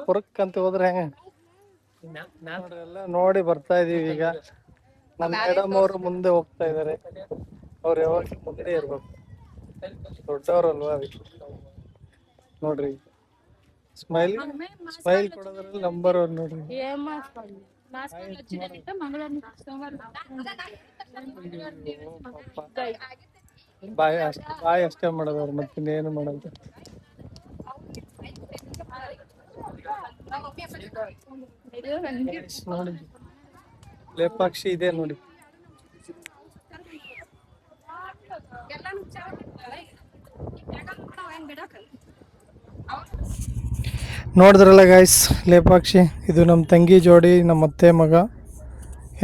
ಪುರಕ್ ಅಂತ ಹೋದ್ರೆ ಹೆಂಗ ಎಲ್ಲ ನೋಡಿ ಬರ್ತಾ ಇದೀವಿ. ಈಗ ನಮ್ಮ ಮೇಡಮ್ ಅವರು ಮುಂದೆ ಹೋಗ್ತಾ ಇದಾರೆ. ಅವ್ರು ಯಾವಾಗ ಮುಂದೆ ಇರ್ಬೇಕು, ದೊಡ್ಡವ್ರಲ್ವಾ ಅದಕ್ಕೆ. ನೋಡ್ರಿ ಸ್ಮೈಲ್ ಸ್ಮೈಲ್ ಕೊಡೋದ್ರಲ್ಲಿ ನಂಬರ್ 1 ನೋಡ್ರಿ. ಬಾಯ್ ಅಷ್ಟೇ ಮಾಡೋದವ್ರು, ಮತ್ತಿನ್ನೇನು ಮಾಡೋದು. ನೋಡಿ ಲೇಪಾಕ್ಷಿ ಇದೆ ನೋಡಿ. ನೋಡಿದ್ರಲ್ಲ ಗಾಯ್ಸ್, ಲೇಪಾಕ್ಷಿ ಇದು ನಮ್ಮ ತಂಗಿ ಜೋಡಿ, ನಮ್ಮ ಅತ್ತೆ ಮಗ.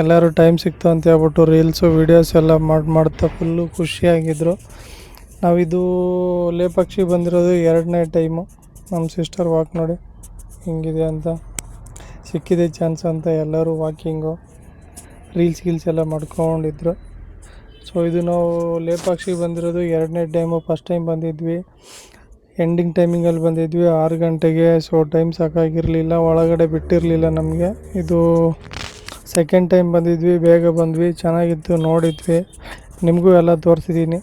ಎಲ್ಲರೂ ಟೈಮ್ ಸಿಕ್ತು ಅಂತ ಹೇಳ್ಬಿಟ್ಟು ರೀಲ್ಸು ವೀಡಿಯೋಸ್ ಎಲ್ಲ ಮಾಡ್ತಾ ಫುಲ್ಲು ಖುಷಿಯಾಗಿದ್ದರು. ನಾವಿದು ಲೇಪಾಕ್ಷಿ ಬಂದಿರೋದು 2ನೇ ಟೈಮು. ನಮ್ಮ ಸಿಸ್ಟರ್ ವಾಕ್ ನೋಡಿ ಹಿಂಗಿದೆ ಅಂತ, ಸಿಕ್ಕಿದೆ ಚಾನ್ಸ್ ಅಂತ ಎಲ್ಲರೂ ವಾಕಿಂಗು ರೀಲ್ಸ್ ಎಲ್ಲ ಮಾಡ್ಕೊಂಡಿದ್ರು. ಸೊ ಇದು ನಾವು ಲೇಪಾಕ್ಷಿ ಬಂದಿರೋದು 2ನೇ ಟೈಮು. ಫಸ್ಟ್ ಟೈಮ್ ಬಂದಿದ್ವಿ ಎಂಡಿಂಗ್ ಟೈಮಿಂಗಲ್ಲಿ ಬಂದಿದ್ವಿ 6 ಗಂಟೆಗೆ. ಸೊ ಟೈಮ್ ಸಾಕಾಗಿರಲಿಲ್ಲ, ಒಳಗಡೆ ಬಿಟ್ಟಿರಲಿಲ್ಲ ನಮಗೆ. ಇದು ಸೆಕೆಂಡ್ ಟೈಮ್ ಬಂದಿದ್ವಿ, ಬೇಗ ಬಂದ್ವಿ, ಚೆನ್ನಾಗಿತ್ತು, ನೋಡಿದ್ವಿ, ನಿಮಗೂ ಎಲ್ಲ ತೋರಿಸಿದ್ದೀನಿ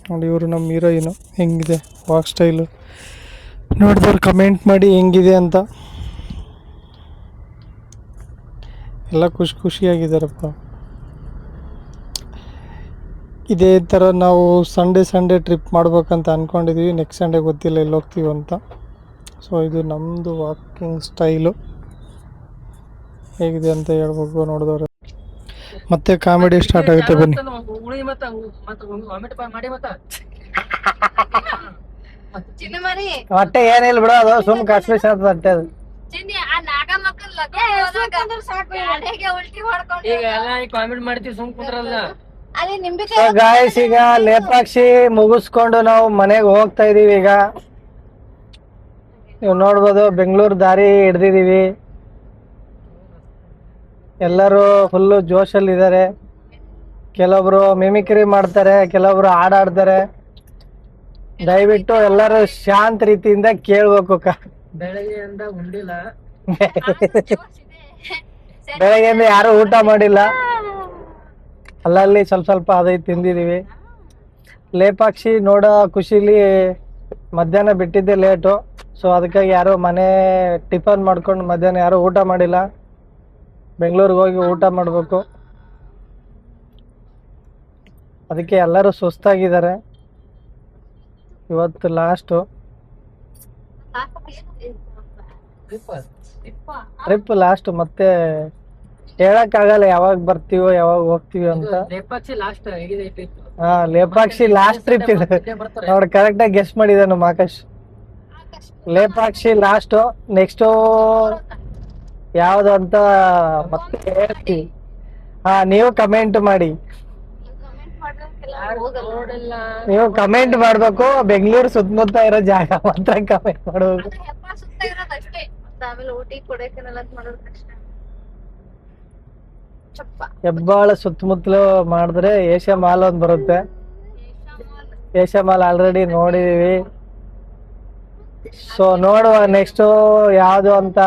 ನೋಡಿ. ಇವರು ನಮ್ಮ ಹೀರೋಯಿನು. ಹೆಂಗಿದೆ ವಾಕ್ ಸ್ಟೈಲು ನೋಡಿದವ್ರು ಕಮೆಂಟ್ ಮಾಡಿ ಹೆಂಗಿದೆ ಅಂತ. ಎಲ್ಲ ಖುಷಿಯಾಗಿದ್ದಾರಪ್ಪ. ಇದೇ ಥರ ನಾವು ಸಂಡೇ ಟ್ರಿಪ್ ಮಾಡ್ಬೇಕಂತ ಅಂದ್ಕೊಂಡಿದ್ದೀವಿ. ನೆಕ್ಸ್ಟ್ ಸಂಡೇ ಗೊತ್ತಿಲ್ಲ ಎಲ್ಲಿ ಹೋಗ್ತೀವಿ ಅಂತ. ಸೊ ಇದು ನಮ್ಮದು ವಾಕಿಂಗ್ ಸ್ಟೈಲು ಹೇಗಿದೆ ಅಂತ ಹೇಳ್ಬೇಕು ನೋಡಿದವ್ರೆ. ಮತ್ತೆ ಕಾಮಿಡಿ ಸ್ಟಾರ್ಟ್ ಆಗುತ್ತೆ, ಬನ್ನಿ. ಹೊಟ್ಟೆ ಏನಿಲ್ಲ ಬಿಡು, ಅದು ಸುಮ್ ಕಷ್ಟ ಹೊಟ್ಟೆ ಅದು. ಗಾಯ್ಸ್ ಈಗ ಲೇಪಾಕ್ಷಿ ಮುಗಿಸ್ಕೊಂಡು ನಾವು ಮನೆಗೆ ಹೋಗ್ತಾ ಇದೀವಿ. ಈಗ ನೀವು ನೋಡ್ಬೋದು ಬೆಂಗಳೂರು ದಾರಿ ಹಿಡ್ದಿದೀವಿ. ಎಲ್ಲರೂ ಫುಲ್ಲು ಜೋಶಲ್ಲಿ ಇದ್ದಾರೆ. ಕೆಲವೊಬ್ರು ಮಿಮಿಕ್ರಿ ಮಾಡ್ತಾರೆ, ಕೆಲವೊಬ್ರು ಹಾಡಾಡ್ತಾರೆ. ದಯವಿಟ್ಟು ಎಲ್ಲರೂ ಶಾಂತ ರೀತಿಯಿಂದ ಕೇಳ್ಬೇಕು. ಬೆಳಗ್ಗೆಯಿಂದ ಉಂಡಿಲ್ಲ, ಬೆಳಗ್ಗೆಯಿಂದ ಯಾರು ಊಟ ಮಾಡಿಲ್ಲ, ಅಲ್ಲಲ್ಲಿ ಸ್ವಲ್ಪ ಅದೇ ತಿಂದಿದೀವಿ. ಲೇಪಾಕ್ಷಿ ನೋಡೋ ಖುಷಿಲಿ ಮಧ್ಯಾಹ್ನ ಬಿಟ್ಟಿದ್ದೆ ಲೇಟು. ಸೊ ಅದಕ್ಕಾಗಿ ಯಾರು ಮನೆ ಟಿಫನ್ ಮಾಡ್ಕೊಂಡು ಮಧ್ಯಾಹ್ನ ಯಾರು ಊಟ ಮಾಡಿಲ್ಲ. ಬೆಂಗಳೂರಿಗೆ ಹೋಗಿ ಊಟ ಮಾಡಬೇಕು. ಅದಕ್ಕೆ ಎಲ್ಲರೂ ಸುಸ್ತಾಗಿದ್ದಾರೆ. ಇವತ್ತು ಲಾಸ್ಟು ಟ್ರಿಪ್ ಲಾಸ್ಟ್. ಮತ್ತೆ ಹೇಳಕ್ಕಾಗಲ್ಲ ಯಾವಾಗ ಬರ್ತೀವೋ ಯಾವಾಗ ಹೋಗ್ತೀವಿ ಅಂತ. ಲೇಪಾಕ್ಷಿ ಲಾಸ್ಟ್ ಟ್ರಿಪ್ ಇದೆ ನೋಡಿ. ಕರೆಕ್ಟಾಗಿ ಗೆಸ್ ಮಾಡಿದ್ದಾನು ಆಕಾಶ್. ಲೇಪಾಕ್ಷಿ ಲಾಸ್ಟು. ನೆಕ್ಸ್ಟು ಯಾವುದು ಅಂತ ಮತ್ತೆ ಹೇಳ್ತೀವಿ. ನೀವು ಕಮೆಂಟ್ ಮಾಡಿ, ನೀವು ಕಮೆಂಟ್ ಮಾಡ್ಬೇಕು. ಬೆಂಗಳೂರು ಸುತ್ತಮುತ್ತ ಇರೋ ಜಾಗ ಮಾತ್ರ ಕಮೆಂಟ್ ಮಾಡ್ಬೇಕು. ಹೆಬ್ಬಾಳ ಸುತ್ತಮುತ್ತಲು ಮಾಡಿದ್ರೆ ಏಷ್ಯಾ ಮಾಲ್ ಒಂದು ಬರುತ್ತೆ. ಏಷ್ಯಾ ಮಾಲ್ ಆಲ್ರೆಡಿ ನೋಡಿದೀವಿ. ಸೊ ನೋಡುವ ನೆಕ್ಸ್ಟ್ ಯಾವುದು ಅಂತ.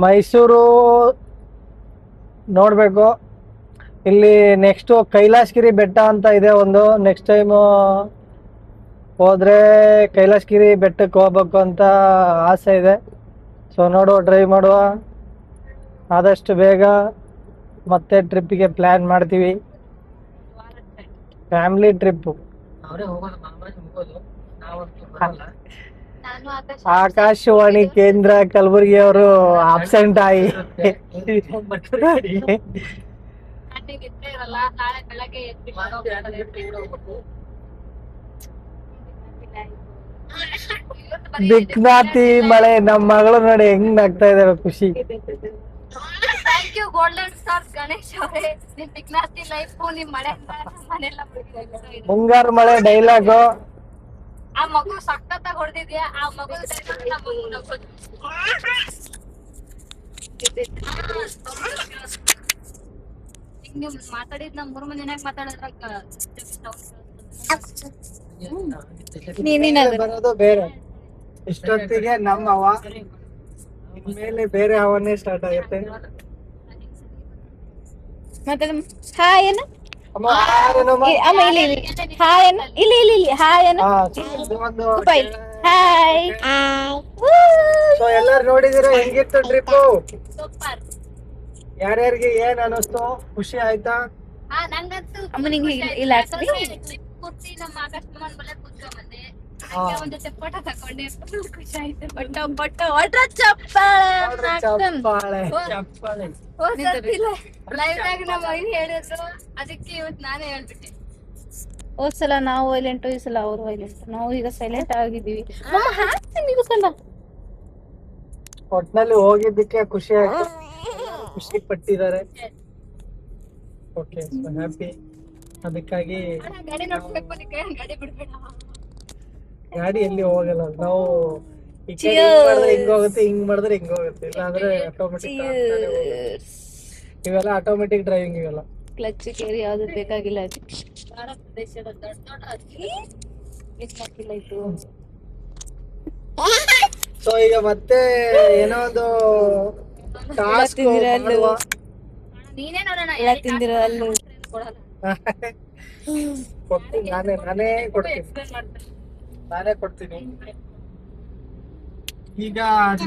ಮೈಸೂರು ನೋಡ್ಬೇಕು. ಇಲ್ಲಿ ನೆಕ್ಸ್ಟ್ ಕೈಲಾಸಗಿರಿ ಬೆಟ್ಟ ಅಂತ ಇದೆ ಒಂದು. ನೆಕ್ಸ್ಟ್ ಟೈಮ್ ಹೋದ್ರೆ ಕೈಲಾಸಗಿರಿ ಬೆಟ್ಟಕ್ಕೆ ಹೋಗ್ಬೇಕು ಅಂತ ಆಸೆ ಇದೆ. ಸೊ ನೋಡುವ, ಟ್ರೈ ಮಾಡುವ ಆದಷ್ಟು ಬೇಗ. ಮತ್ತೆ ಟ್ರಿಪ್ಪಿಗೆ ಪ್ಲಾನ್ ಮಾಡ್ತೀವಿ, ಫ್ಯಾಮಿಲಿ ಟ್ರಿಪ್. ಆಕಾಶವಾಣಿ ಕೇಂದ್ರ ಕಲಬುರಗಿ ಅವರು ಆಬ್ಸೆಂಟ್ ಆಗಿ ಬಿಕ್ನಾತಿ ಮಳೆ. ನಮ್ಮ ಮಗಳು ನೋಡಿ ಹೆಂಗ್ ನಗ್ತಾ ಇದಾರೆ, ಖುಷಿ. ಮುಂಗಾರು ಮಳೆ ಡೈಲಾಗು. ಆ ಮಗು ಸಖತ್ತಾಗಿ ಹೊಡೆದಿದ್ಯಾ. ಆ ಮಗು ನೀವು ಮಾತಾಡಿದ್ ನಮ್ 3 ಮಂದಿನಾಗ ಮಾತಾಡಿದ್ರಾಗ ಮೇಲೆ ಬರೋದು ಬೇರೆ. ಇಷ್ಟೊತ್ತಿಗೆ ನಮ್ಮ ಹವ ಇನ್ಮೇಲೆ ಬೇರೆ ಹವನೇ ಸ್ಟಾರ್ಟ್ ಆಗುತ್ತೆ. ಮತ್ತೆ ಹಾಯ್ ಏನು ಅಮ್ಮ ಯಾರೇನಮ್ಮ? ಅಮ್ಮ ಇಲ್ಲಿ ಹಾಯ್ ಏನು ಇಲ್ಲಿ ಹಾಯ್ ಏನು ಬಾಯ್ ಹಾಯ್. ಸೊ ಎಲ್ಲಾರು ನೋಡಿದಿರ ಹೆಂಗಿತ್ತು ಟ್ರಿಪ್? ಸೂಪರ್. ಯಾರ್ಯಾರಿಗೆ ಏನ್ ಅನಿಸ್ತು? ಖುಷಿ ಆಯ್ತಾ? ನಂಗಂತೂ ಅಮ್ಮ ನಿಂಗೆ ಇಲ್ಲ ಪೂರ್ತಿ ನಮ್ಮ ಆಕಾಶಮಾನ್ ಬಲ್ಲ ಕೂತ್ಕೊಂಡ್ಬಂದೆ. ಹಂಗೆ ಒಂದ್ ಜೊತೆ ಫೋಟೋ ತಕೊಂಡೆ, ಫುಲ್ ಖುಷಿ ಆಯ್ತು. ಬಟ್ಟ ಒಟ್ರ ಚಪ್ಪಾಳೆ ಚಪ್ಪಾಳೆ. ಲೈವ್ ನಾಗ ನಮ್ಮ ಮೈನ್ ಹೇಳಿದ್ರು, ಅದಕ್ಕೆ ಇವತ್ತು ನಾನೇ ಹೇಳ್ಬಿಟ್ಟೆ. ಹೋದ್ಸಲ ನಾವು ವೈಲೆಂಟ್, ಈ ಸಲ ಅವ್ರು ವೈಲೆಂಟ್. ನಾವು ಈಗ ಸೈಲೆಂಟ್ ಆಗಿದ್ದೀವಿ. ಹಾಕ್ತೀನಿ ಒಟ್ನಲ್ಲಿ ಹೋಗಿದ್ದಕ್ಕೆ ಖುಷಿ ಆಯ್ತು, ಖುಷಿ ಪಟ್ಟಿದ್ದಾರೆ. Okay, happy. ಅದಕ್ಕಾಗಿ ಗಾಡಿ ನೋಡ್ಬೇಕು, ಅದಕ್ಕೆ ಗಾಡಿ ಬಿಡ್ಬೇಡ. ಗಾಡಿ ಎಲ್ಲಿ ಹೋಗಲ್ಲ ನಾವು. ಈ ಕಡೆ ಹಿಂಗ್ ಮಾಡಿದ್ರೆ ಹಿಂಗ್ ಹೋಗುತ್ತೆ, ಹಿಂಗ್ ಮಾಡಿದ್ರೆ ಹಿಂಗ್ ಹೋಗುತ್ತೆ. ಇಲ್ಲ ಅಂದ್ರೆ ಆಟೋಮೆಟಿಕ್. ಇವೆಲ್ಲ ಆಟೋಮೆಟಿಕ್ ಡ್ರೈವಿಂಗ್ ಇವೆಲ್ಲ. ಕ್ಲಚ್ ಕೇರಿ ಯಾವ್ದು ಬೇಕಾಗಿಲ್ಲ. ಭಾರತ ದೇಶದ ದೊಡ್ಡ ಇದು ಸೊ ಈಗ ಮತ್ತೆ ಏನೋ ಒಂದು ಟಾಸ್ಕ್ ಮಾಡುವ. ನೀನೇ ನೋಡೋಣ. ಎಲ್ಲ ತಿಂದಿರೋ ಅಲ್ಲೂ ಕೊಡ್ತೀನಿ, ನಾನೇ ಕೊಡ್ತೀನಿ. ಈಗ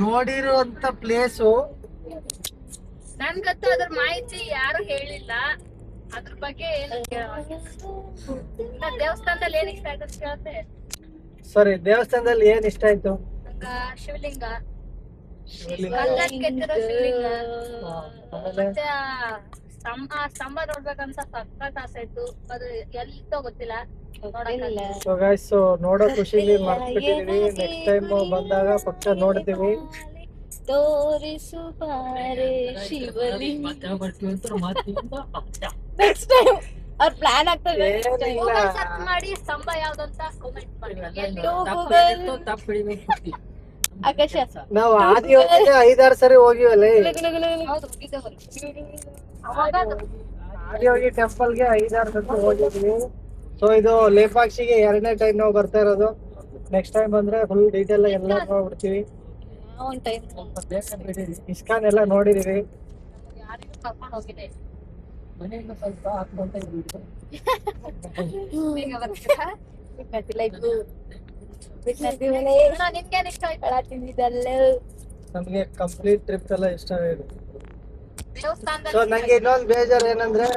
ನೋಡಿರುವಂತ ಪ್ಲೇಸು ನನ್ಗಂತೂ ಅದ್ರ ಮಾಹಿತಿ ಯಾರು ಹೇಳಿಲ್ಲ. ಅದ್ರ ಬಗ್ಗೆ ದೇವಸ್ಥಾನದಲ್ಲಿ ಏನ್ ಇಷ್ಟ ಆಯ್ತು ಅಂತ ಕೇಳ್ತೆ. ಸಾರಿ, ದೇವಸ್ಥಾನದಲ್ಲಿ ಏನ್ ಇಷ್ಟ ಆಯ್ತು? ನಂಗ ಶಿವಲಿಂಗ, ಶಿವಲಿಂಗ. ಕಲ್ಲಲ್ಲಿ ಕೆತ್ತಿರೋ ಶಿವಲಿಂಗ, ಆಮೇಲೆ ಮತ್ತೆ ಸ್ತಂಭ ನೋಡ್ಬೇಕಂತ ಸಖತ್ ಆಸೆ ಇತ್ತು. ಅದು ಎಲ್ಲಿತ್ತೋ ಗೊತ್ತಿಲ್ಲ. ಸೊ ಗೈಸ್, ನೋಡೋ ಖುಷಿಲಿ ಮರ್ತ್ಬಿಟ್ಟಿದೀವಿ. ನೆಕ್ಸ್ಟ್ ಟೈಮ್ ಬಂದಾಗ ಪಕ್ಕ ನೋಡ್ತೀವಿ. ತೋರಿಸು ಬಾರೆ ಶಿವಲಿಂಗ. ನೆಕ್ಸ್ಟ್ ಟೈಮ್ ಅವ್ರ ಪ್ಲಾನ್ ಆಗ್ತದೆ. ಸರ್ಚ್ ಮಾಡಿ ಸ್ತಂಭ ಯಾವ್ದಂತ ಕಾಮೆಂಟ್ ಮಾಡಿ. ಆಕಾಶ ನಾವು ಆದಿ 5-6 ಸರಿ ಹೋಗಿವಲ್ಲ. ಹೌದು, ಅವಾಗ ಆದಿ ಹೋಗಿ ಟೆಂಪಲ್ಗೆ 5-6 ಸತಿ ಹೋಗಿದ್ವಿ. ಸೊ ಇದು ಲೇಪಾಕ್ಷಿಗೆ 2ನೇ ಟೈಮ್ ನಾವು ಬರ್ತಾ ಇರೋದು. ನೆಕ್ಸ್ಟ್ ಟೈಮ್ ಬಂದ್ರೆ ಫುಲ್ ಡೀಟೇಲ್ ಎಲ್ಲ ನೋಡ್ಬಿಡ್ತೀವಿ. ಒಂದ್ ಟೈಮ್ ಇಸ್ಕಾನ್ ಎಲ್ಲ ನೋಡಿದೀವಿ. ಯಾರಿಗೂ ಕರ್ಕೊಂಡು ಹೋಗಿದೆ. ಈಗ ಬರ್ತೀರಾ? ನಿಮ್ಗೇನ್ ಇಷ್ಟ ಆಯ್ತು? ನಮ್ಗೆ ಕಂಪ್ಲೀಟ್ ಟ್ರಿಪ್ ಎಲ್ಲ ಇಷ್ಟ ಆಗಿದೆ. ಸೊ ದೇವಸ್ಥಾನದಲ್ಲಿ ನಂಗೆ ಇನ್ನೊಂದು ಬೇಜಾರು ಏನಂದ್ರೆ,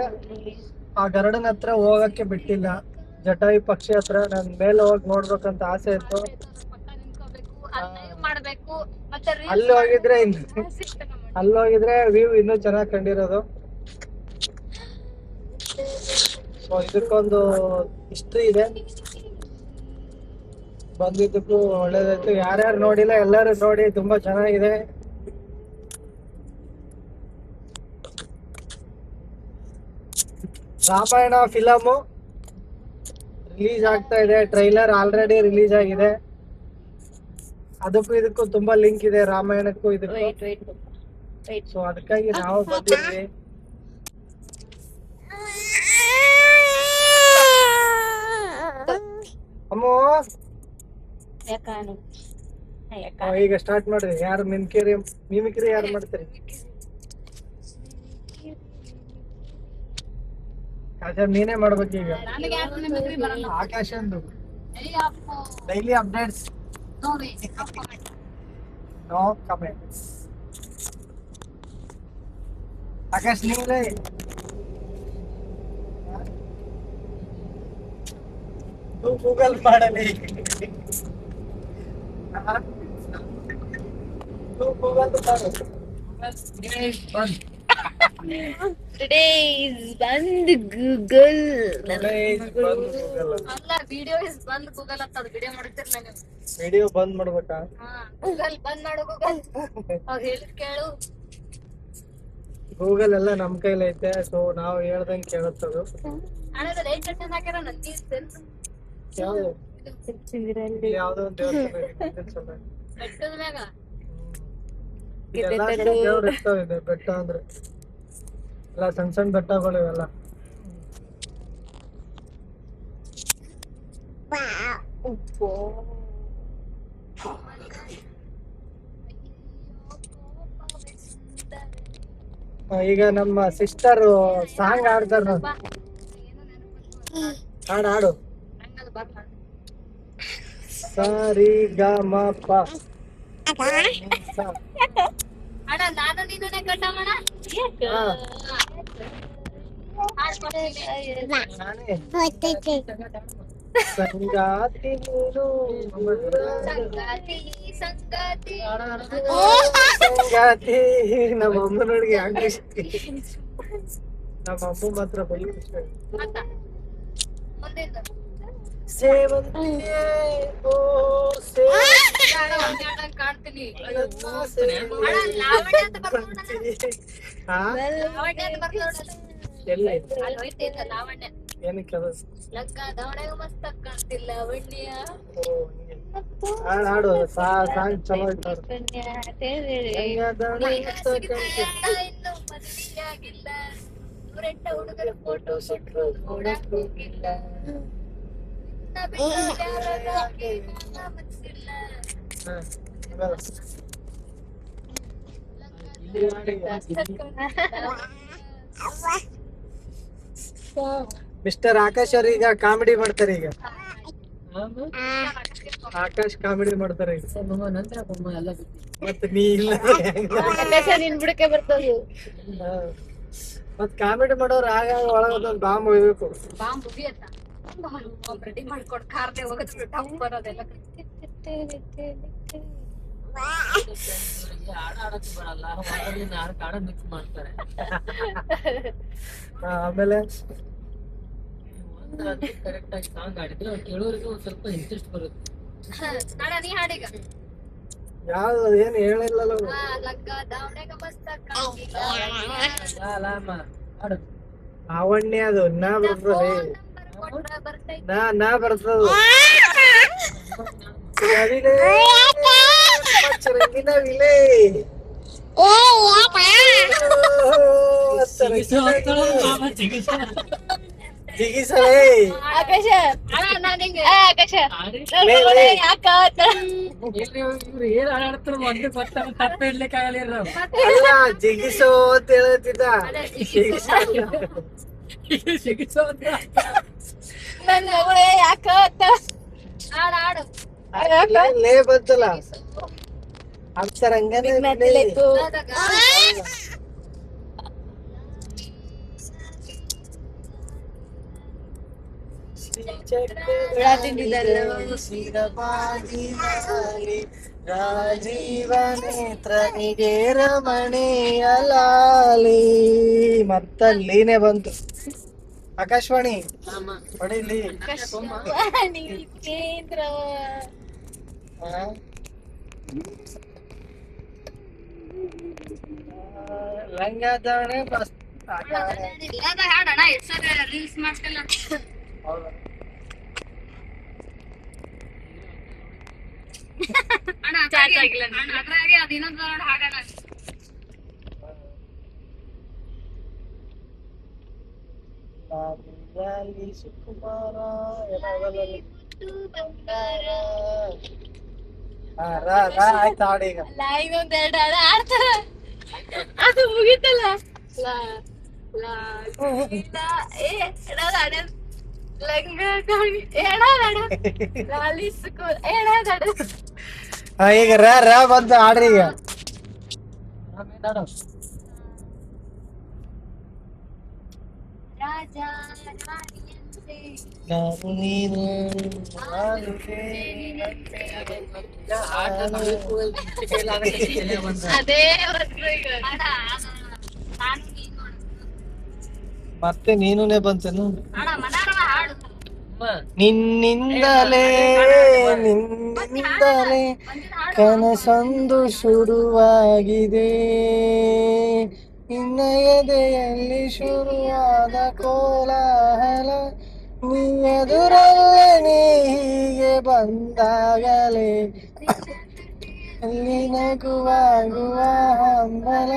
ಆ ಗರುಡನ ಹತ್ರ ಹೋಗಕ್ಕೆ ಬಿಟ್ಟಿಲ್ಲ. ಜಟಾಯು ಪಕ್ಷಿ ಹತ್ರ ನನ್ ಮೇಲೆ ಹೋಗಿ ನೋಡ್ಬೇಕಂತ ಆಸೆ ಇತ್ತು. ಪಕ್ಕ ನಿಂತ್ಕೋಬೇಕು, ಅಲ್ಲಿ live ಮಾಡ್ಬೇಕು, ಮತ್ತೆ reels ಅಲ್ಲಿ ಹೋಗಿದ್ರೆ ಮಾಡ್ಬೇಕು. ಅಲ್ಲಿ ಹೋಗಿದ್ರೆ ವ್ಯೂ ಇನ್ನೂ ಚೆನ್ನಾಗಿ ಕಂಡಿರೋದು. ಸೊ ಇದಕ್ಕೊಂದು ಹಿಸ್ಟ್ರಿ ಇದೆ. ಬಂದಿದ್ದಕ್ಕೂ ಒಳ್ಳೇದಾಯ್ತು. ಯಾರ್ಯಾರು ನೋಡಿಲ್ಲ ಎಲ್ಲರೂ ನೋಡಿ, ತುಂಬಾ ಚೆನ್ನಾಗಿದೆ. ರಾಮಾಯಣ ಫಿಲಮು ರಿಲೀಸ್ ಆಗ್ತಾ ಇದೆ. ಟ್ರೈಲರ್ ಆಲ್ರೆಡಿ ರಿಲೀಸ್ ಆಗಿದೆ. ಅದಕ್ಕೂ ಇದಕ್ಕೂ ತುಂಬಾ ಲಿಂಕ್ ಇದೆ, ರಾಮಾಯಣಕ್ಕೂ ಇದಕ್ಕೂ. ಸೊ ಅದಕ್ಕಾಗಿ ನಾವು ಬಂದಿದ್ವಿ. ಅಮ್ಮ ಈಗ ಸ್ಟಾರ್ಟ್ ಮಾಡ್ರಿ. ಯಾರು ಮಿಮಿಕ್ರಿ ಯಾರು ಮಾಡ್ತೀರಿ? ನೀನೇ ಮಾಡ್ಬೇಕು ಈಗ. ನನಗೆ ಯಾಕೆ ನಿಮಗೆ ಬರಲ್ಲ? ಆಕಾಶ ಅಂದು Any of daily updates. no way, no comment. No comments. Akash ನೀವೇ ಗೂಗಲ್ ಮಾಡಲಿ. ಗೂಗಲ್ Today's ಬಂದ್ ಗೂಗಲ್. ಅಲ್ಲ, ವಿಡಿಯೋ ಇಸ್ ಬಂದ್ ಗೂಗಲ್ ಅಂತ ಅದು ವಿಡಿಯೋ ಮಾಡ್ತಿರ್ಲ ನೀವು. ವಿಡಿಯೋ ಬಂದ್ ಮಾಡ್ಬೇಕಾ? ಗೂಗಲ್ ಬಂದ್ ಮಾಡು, ಗೂಗಲ್ ಅವ್ರು ಹೇಳಿದ್ ಕೇಳು. ಗೂಗಲ್ ಎಲ್ಲ ನಮ್ ಕೈಲಿ ಐತೆ. ಸೊ ನಾವು ಹೇಳ್ದಂಗೆ ಕೇಳುತ್ತದು. ಆಮೇಲೆ ರೈಟ್ ಬಟನ್ ಹಾಕ್ಯಾರ ನಂದಿ ಸೆನ್ಸ್ ಯಾವ್ದು? ಯಾವ್ದೋ ಒಂದು ದೇವಸ್ಥಾನ ಬೆಟ್ಟದ ಮ್ಯಾಗ. ದೇವ್ರ ಇರ್ತಾವೆ ಬೆಟ್ಟ ಅಂದ್ರೆ. ಎಲ್ಲ ಸಣ್ಣ ಸಣ್ಣ ಬೆಟ್ಟಗಳು ಇವೆಲ್ಲ. ಈಗ ನಮ್ಮ ಸಿಸ್ಟರ್ ಸಾಂಗ್ ಆಡ್ತಾರ ನೋಡಿ. ಹಾಡು ಹಾಡು. ಸರಿ ಗ ಮ ಪ. ಅಣ್ಣ ನಾನು ನೀನೇ ಕಟ್ಟಮಣ. ನಾನೇ ಸಂಗಾತಿ ನೀನು ಸಂಗಾತಿ ಸಂಗಾತಿ ಸಂಗಾತಿ. ನಮ್ಮ ಅಮ್ಮನೊಳಗೆ ಯಾಕೆ ಖುಷಿ? ನಮ್ಮ ಅಮ್ಮ ಮಾತ್ರ ಬಲಿ ಖುಷಿ. ಅಂತ ಮುಂದಿನ ಸೇವಂತಿಯೇ ಓ ಕಾಣ್ತೀನಿ. ಸೇವಂತಿಯೇ. ಲಾವಣ್ಯ ಅಂತ ಬರ್ತಾವ ಹಾ? ಲಾವಣ್ಯ ಅಂತ ಬರ್ತಾವ. ಎಲ್ಲ ಅಲ್ಲಿ ಹೋಯ್ತೈತ ಲಾವಣ್ಯ. ಏನಕ್ಕೆ ಅದು? ಲಗ್ಗ ದವಡೆಗ ಮಸ್ತ್ ಕಾಣ್ತಿಲ್ಲ ಲಾವಣ್ಯ. ಓ, ಹಂಗೆ. ಹಾಡು ಹಾಡು. ಸಾಂಗ್ ಚಲೋ ಐತೆ ನೋಡು. ಇನ್ನು ಮದುವೆಯಾಗಿಲ್ಲ. 108 ಹುಡುಗರ ಫೋಟೋ ಸಿಕ್ಕರು ನೋಡಕ್ ಹೋಗಿಲ್ಲ. ನಿನ್ನ ಬಿಟ್ಟು ಯಾರನ್ನಾಗಿ ನನ್ನ ಮನ್ಸಿಲ್ಲ. ಹಾ, ಇವಾಗ. ಮಿಸ್ಟರ್ ಆಕಾಶ್ ಅವ್ರ ಈಗ ಕಾಮಿಡಿ ಮಾಡ್ತಾರೆ. ಈಗ ಆಕಾಶ್ ಕಾಮಿಡಿ ಮಾಡ್ತಾರೆ ಈಗ. ಮತ್ತೆ ನೀ ಇಲ್ಲ ನಿನ್ ಬುಡಕ್ಕೆ ಬರ್ತದೆ. ಮತ್ ಕಾಮಿಡಿ ಮಾಡೋರು ಆಗ ಒಳಗೊಂದೊಂದು ಬಾಂಬ್ ಒಯ್ಬೇಕು. ಬಾಂಬ್ ಮುಗಿಯತ್ತ ರೆಡಿ ಮಾಡ್ಕೊಂಡು ಕಾರ್ದೆ ಹೋಗೋದು ಟಪ್ ಬರೋದೆಲ್ಲ. ಆಮೇಲೆ ಕರೆಕ್ಟ್ ಆಗಿ ಸಾಂಗ್ ಆಡಿದ್ರೆ ಅವ್ರು ಕೇಳೋರಿಗೆ ಒಂದ್ ಸ್ವಲ್ಪ ಇಂಟ್ರೆಸ್ಟ್ ಬರುತ್ತೆ. ಅಣ್ಣ ನೀ ಹಾಡೀಗ. ಯಾವ್ದು ಏನು ಹೇಳಿಲ್ಲಲ್ಲ ಅವ್ರು. ಲಗ್ಗ ದಾವಣೆಗ ಮಸ್ತ್ ಕಾಣ್ತಿಲ್ಲ. ಹಾಡು ಲಾವಣ್ಯ ಅದು ನಾ ಬರ್ತದೆ. ಕೊಟ್ರ ಬರ್ತೈತಿ. ನಾ ಬರ್ತದ. ನವಿಲೆ ಚರಂಗಿನ ವಿಲೆ. ಜಿಗಿಸಲೇ. ಆಕಾಶ ಅಣ್ಣ ನಾನ್ ಹಿಂಗೆ ಆಕಾಶ ಯಾಕ ಇವ್ರು ಏನ್ ಆಡಾಡ್ತಾರ ಒಂದು ಗೊತ್ತಾಗ ತಪ್ಪ ಇಡ್ಲಿಕ್ಕೆ ಆಗಲ್ಲ. ಅಲ್ಲ ಜಿಗಿಸೋ ಅಂತ ಹೇಳ್ತಿದ್ದ. ಸಿಗಿಸೋ ಅಂತ ನನ್ ಮಗಳೇ ಯಾಕ ಹಾಡು ಹಾಡು. ಲೇ ಬಂತಲ್ಲ ಅಕ್ಷರಂಗನೇ ಹೋದಾಗ ರಾಜೀವನೇತ್ರನಿಗೆ ರಮಣೀಯಲಾಲಿ. ಮತ್ತಲ್ಲಿನೇ ಬಂತು ಆಕಾಶವಾಣಿ ಹೊಡಿಲಿ. ಕೇಂದ್ರ ಲಂಗದಾಣೆ ಮಸ್ತ್. ಹಾಡಣ್ಣ ಹೆಸರು ರೀಲ್ಸ್ ಮಾಡ್ತಿಲ್ಲ. ಅಣ್ಣ ಅದ್ರಾಗೆ ಅದು ಇನ್ನೊಂದು ಹಾಡೋಣ. ಸುಕುಮಾರ ಆಯ್ತು ಹಾಡು ಈಗ. ಇನ್ನೊಂದ್ ಎರಡು ಹಾಡು ಆಡ್ತಾರ. ಅದು ಮುಗಿತಲ್ಲ. ಈಗ ರಾ ಬಂತು ಹಾಡ್ರಿ ಈಗ. ರಾಜ ರಾಣಿಯಂತೆ ನಾನು ನೀನು ಅದೇ ಬಂದ್ರು ಈಗ. ಅಣ್ಣ ನಾನು ನೀನು ಮತ್ತೆ ನೀನುನೇ ಬಂತೇನು. ಅಣ್ಣ ಮನಾರವ ಹಾಡು. ನಿನ್ನಿಂದಲೇ ನಿನ್ನಿಂದಲೇ ಕನಸೊಂದು ಶುರುವಾಗಿದೆ. ನಿನ್ನ ಎದೆಯಲ್ಲಿ ಶುರುವಾದ ಕೋಲಾಹಲ ನೀ ಎದುರಲ್ಲೇ ನೀ ಹೀಗೆ ಬಂದಾಗಲೇ ಅಲ್ಲಿ ನಗುವಾಗುವ ಹಂಬಲ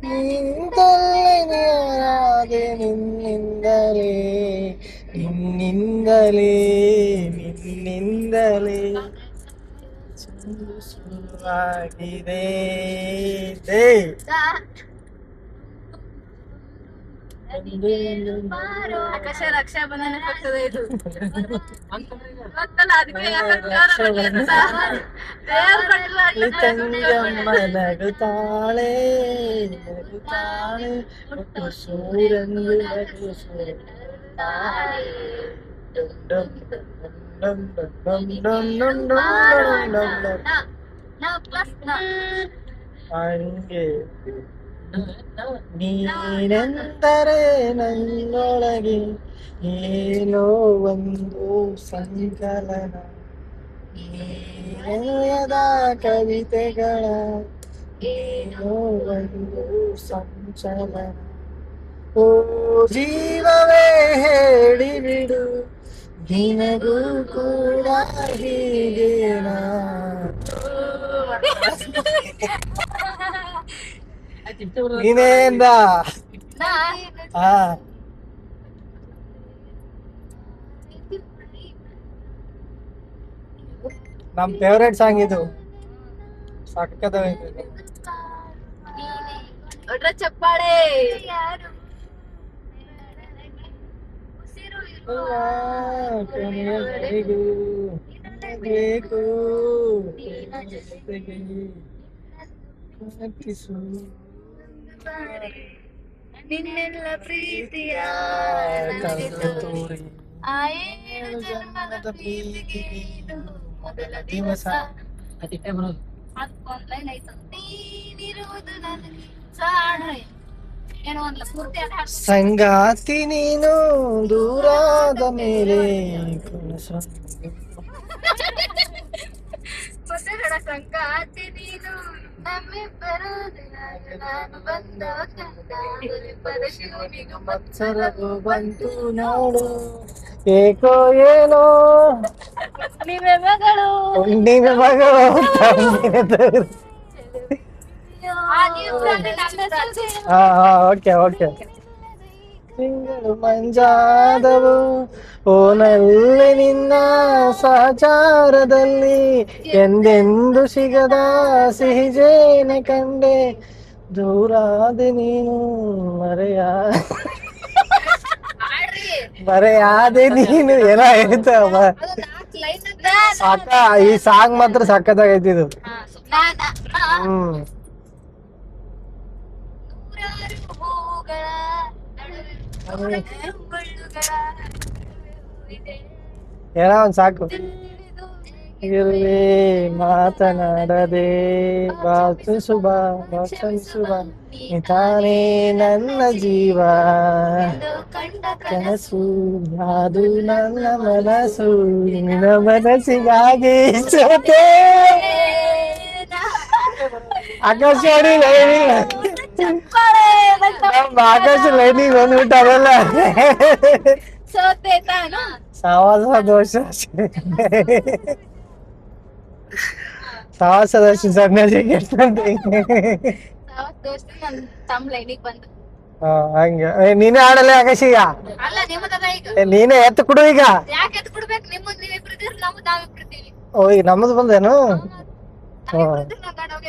ನಿಂತಲ್ಲೇ ನಿನ್ನಿಂದಲೇ ನಿನ್ನಿಂದಲೇ ನಿನ್ನಿಂದಲೇ ಸುಂದರವಾಗಿದೆ ಆಕಾಶ ರಕ್ಷಾ ಬಂಧನ ಆಗ್ತದೆ ಇದು ಗೊತ್ತಲ್ಲ, ಅದಕ್ಕೆ ತಂಗಮ್ಮ ನಗುತ್ತಾಳೆ ನಗುತ್ತಾಳೆ ಒಟ್ಟು ಸೂರನ್ನು ನಗಿಸುತ್ತಾಳೆ. ಹಂಗೆ ನೀನೆಂದರೆ ನನ್ನೊಳಗೆ ಏನೋ ಒಂದು ಸಂಕಲನ, ನೀನೆಲ್ಲದ ಕವಿತೆಗಳ ಏನೋ ಒಂದು ಸಂಚಲನ. ಓ ಜೀವವೇ ಹೇಳಿಬಿಡು ನಿನಗೂ ಕೂಡ ಹೀಗೇನಾ. ನೀನೇಂದ ಹಾ ನಮ್ ಫೇವ್ರೇಟ್ ಸಾಂಗ್ ಇದು, ಸಕ್ಕತ್ತಾಗೈತೆ. ಒಟ್ರ ಚಪ್ಪಾಳೆ. ಬೇಕು ನಿನ್ನೆಲ್ಲ ಪ್ರೀತಿಯ ತೋರಿ ಆ 7 ಜನ್ಮದ ಪ್ರೀತಿಗೆ ಇದು ಮೊದಲ ದಿವಸ. ಆನ್ಲೈನ್ ಆಯ್ತು ನೀನಿರುವುದು ನನಗೆ ಸಾಣ ಏನೋ ಒಂದ್ಲ ಪೂರ್ತಿ ಅದ ಹಾಡ್ತೀನಿ. ಸಂಗಾತಿ ನೀನು ದೂರಾದ ಮೇಲೆ ಮತ್ತೆ ಹೇಳ ಸಂಗಾತಿ ನೀನು ನಮ್ಮಿಬ್ಬರು ನಾನು ಬಂದ ಶಿವನಿಗೂ ಮತ್ಸರವು ಬಂತು ನೋಡು, ಏಕೋ ಏನೋ ಹುಣ್ಣಿಮೆ ಮಗಳು ಹುಣ್ಣಿಮೆ ಮಗಳು ತಂದಿದೆ. ಹಾ ಓಕೆ ಓಕೆ. ತಿಂಗಳು ಮಂಜಾದವು ಓನಲ್ಲಿ ನಿನ್ನ ಸಹಚಾರದಲ್ಲಿ ಎಂದೆಂದು ಸಿಗದ ಸಿಹಿಜೇನೆ ಕಂಡೆ, ದೂರಾದೆ ನೀನು ಮರೆಯಾದೆ ನೀನು. ಏನೋ ಹೇಳ್ತಾವ ಸಾಕ. ಈ ಸಾಂಗ್ ಮಾತ್ರ ಸಕ್ಕತ್ತಾಗೈತಿ ಇದು. ಹ್ಮ್ ಏನೋ ಒಂದ್ ಸಾಕು. ಇರುವೆ ಮಾತನಾಡದೆ ಭಾಷಿಸುವ ಭಾಷಿಸುವ ತಾನೇ ನನ್ನ ಜೀವ ಕನಸು ಅದು ನನ್ನ ಮನಸ್ಸು ನಿನ್ನ ಮನಸ್ಸಿಗಾಗಿ ಸೋತೆ. ಆಕಾಶವಾಣಿ ಲೈನಿಂಗ್ ನಮ್ಮ ಆಕಾಶ ಲೈನಿಂಗ್ ಬಂದ್ಬಿಟ್ಟಾರಲ್ಲ. ಸೋತೆ ತಾನು ಸಹವಾಸ ದೋಷ ಸಹವಾಸ ದೋಷ ಸನ್ಯಾಸಿ ದೋಸ್ತ ನನ್ ತಮ್ಮ ಲೈನಿಗೆ ಬಂದು ಹಂಗೆ. ನೀನೇ ಆಡಲ್ಲ ಆಕಾಶ ಈಗ. ಅಲ್ಲ ನಿಮ್ಮದದ ಈಗ ನೀನೇ ಎತ್ತು ಕೊಡು ಈಗ. ಯಾಕೆ ಎತ್ ಕೊಡ್ಬೇಕು? ನಿಮ್ಮದ್ ನೀವಿಬ್ರು ಇದ್ದೀರಿ, ನಮ್ಮದ್ ನಾವಿಬ್ರು ಇದ್ದೀವಿ. ಓ ಈಗ ನಮ್ಮದು ಬಂದೇನು?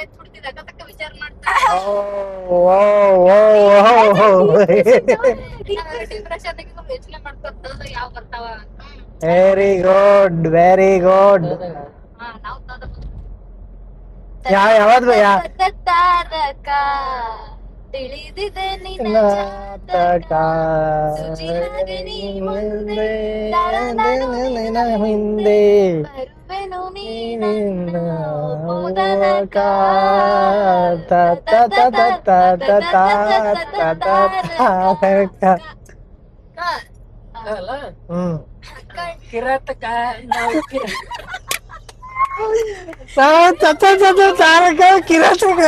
ಎತ್ ಕೊಡ್ತಿದ್ದ ತಕ್ಕ ವಿಚಾರ ಮಾಡ್ತಾರೆ. ಯೋಚನೆ ಮಾಡ್ಕೊತ ಯಾವ ಬರ್ತಾವ. Very good very good. ನಾವು ಯಾವ್ದು ತಾರಕ ತಿಳಿದಿದೆ ನಿನ್ನ ಜಾತಕ ಸುಜಿಯಾಗಿ ನೀ ಮುಂದೆ ಹಿಂದೆ ಬರುವೆನು ನೀನಿನ್ನ ಮೂಲಕ ಹ್ಮ್ ಕಿರಾತಕ ತಾರಕ ಕಿರಾತಕ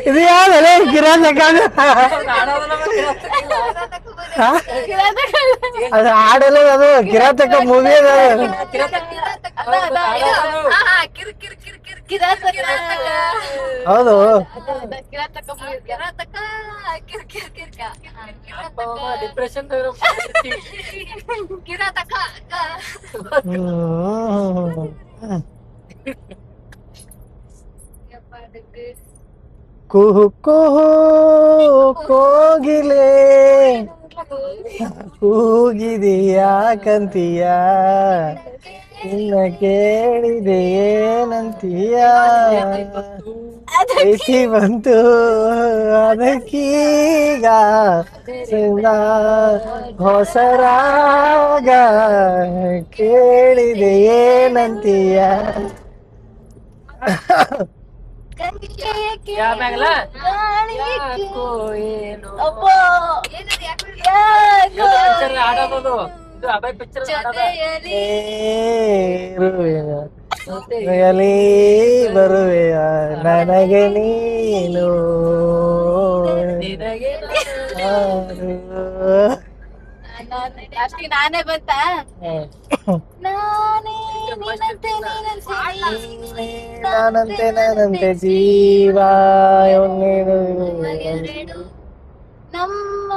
ಇದು ಯಾವ್ದಲ್ಲ ಕಿರಾತಕ? ಅದು ಹಾಡಲ್ಲ, ಅದು ಕಿರಾತಕ ಮೂವಿ ಅದ. ಕಿರ್ ಕಿರ್ ಕಿರ್ ಕಿರ್ ಕಿರಾತಕ ಹೌದು ಕಿರಾತಕ ಕಿರಾತಕ ಕಿರ್ ಕಿರ್ ಕಿರ್ಕ ಅಪ್ಪ ಅಮ್ಮ ಡಿಪ್ರೆಷನ್ ಕಿರಾತಕ ಕುಹು ಕುಹು ಕೋಗಿಲೆ ಕೂಗಿದೆಯಾಕಂತೀಯ ಇನ್ನ ಕೇಳಿದೆ ಏನಂತೀಯ ಐತಿ ಬಂತು ಅದಕ್ಕೀಗ ಹೊಸರಾಗ ಕೇಳಿದೆ ಏನಂತೀಯ ಯಾಮ್ಯಾಗಲ್ಲ ಯಾಕೋ ಏನು ಪಿಕ್ಚರ್ ಆಡೋದು ಇದು ಅಭಯ್ ಪಿಕ್ಚರ್ ರಿಯಲಿ ಬರುವೆಯ ನನಗೆ ನೀನು ಅಷ್ಟಿಗೆ ನಾನೇ ಬಂತ ನಾನಂತೆ ನಾನಂತೆ ಜೀವ ನಮ್ಮ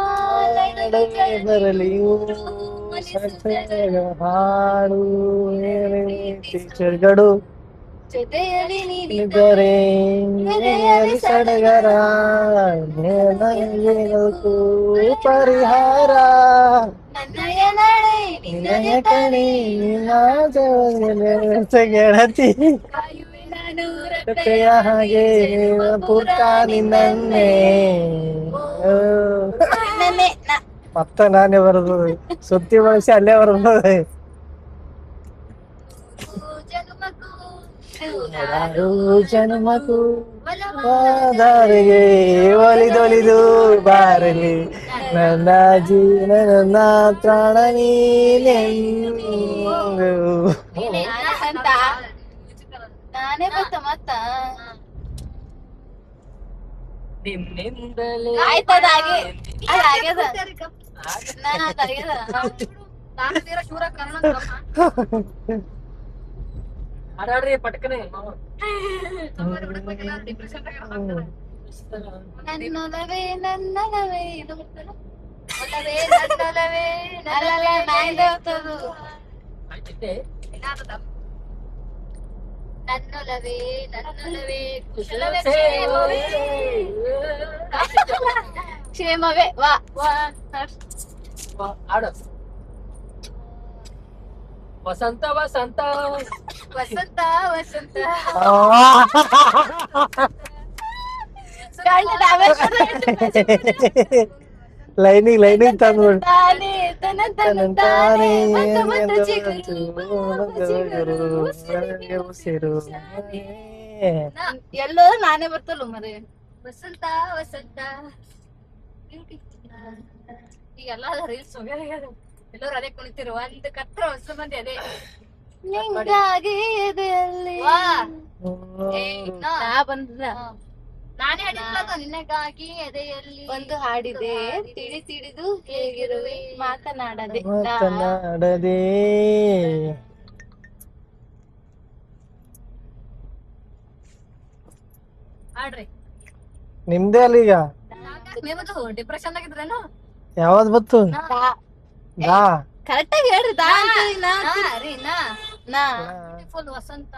ಬರಲಿ ಹಾಡು ಟೀಚರ್ಗಳು ಜೊತೆಯಲ್ಲಿ ಇದ್ದರೆ ಸಡಗರ ಪರಿಹಾರ ನನ್ನಯ ನಡೆ ನಿನ್ನಯ ಕಣಿ ನಿನ್ನ ಗೆಳತಿ ಜೊತೆಯ ಹಾಗೆ ಪೂರ್ತ ನಿನ್ನೇ ಮತ್ತ ನಾನೇ ಬರೋದು ಸುತ್ತಿ ಬಳಸಿ ಅಲ್ಲೇ ಬರೋದು ಜನ್ಮಕ್ಕೂ ದಾರಿಗೆ ಒಲಿದೊಲಿದು ಬಾರಲಿ ನನ್ನ ಜೀವನ ನನ್ನ ಪ್ರಾಣ ನೀನೆಂದು ನಾನೇ ಬಂತ ಮತ್ತ ನಿನ್ನಿಂದಲೇ ಆಯ್ತದಾಗಿ ಅದಾಗ್ಯದ ಅದಾಗ್ಯದ ಹಾಡಾಡ್ರಿ ಪಟ್ಕನೆ ನನ್ನೊಲವೇ ನನ್ನೊಲವೇ ಒಲವೇ ನನ್ನೊಲವೇ ನನ್ನೊಲವೇ ನಾಯ್ದೋತದು ನನ್ನೊಲವೇ ನನ್ನೊಲವೇ ಕುಶಲವೇ ಕ್ಷೇಮವೇ ವಾ ವಾ ಆಡು ವಸಂತ ವಸಂತ ವಸಂತ ವಸಂತ ಲೈನಿಂಗ್ ತಂದ್ಬಿಟ್ಟು ತಾನೇ ತನ ತನ ತಾನೇ ಮತ್ತು ಮತ್ತು ಚಿಗುರು ಎಲ್ಲೋ ನಾನೇ ಬರ್ತಲ್ಲ ಮರೆ ವಸಂತ ವಸಂತ ಈಗೆಲ್ಲ ರೀಲ್ಸ್ ಎಲ್ಲರೂ ಅದೇ ಕುಣಿತಿರು ಒಂದು ಕತ್ರ ಹೊಸ ಮಂದಿ ಅದೇ ನಿಂಗಾಗಿ ಎದೆಯಲ್ಲಿ ವಾ. ನಾ ಬಂದ ನಾನೇ ಹಾಡಿದ್ಲದು ನಿನ್ನಗಾಗಿ ಎದೆಯಲ್ಲಿ ಒಂದು ಹಾಡಿದೆ ತಿಳಿ ತಿಳಿದು ಹೇಗಿರುವೆ ಮಾತನಾಡದೆ ಮಾತನಾಡದೆ ಹಾಡ್ರಿ ನಿಮ್ದೇ ಅಲ್ಲ ಈಗ ನೀವು ಡಿಪ್ರೆಷನ್ ಆಗಿದ್ರೇನು ಯಾವ್ದು ಬತ್ತು ದಾ ಕರೆಕ್ಟ್ ಆಗಿ ಹೇಳ್ರಿ ದಾ ಅಂತೀವಿ ನಾ ರೀ ನಾ ಫುಲ್ ವಸಂತ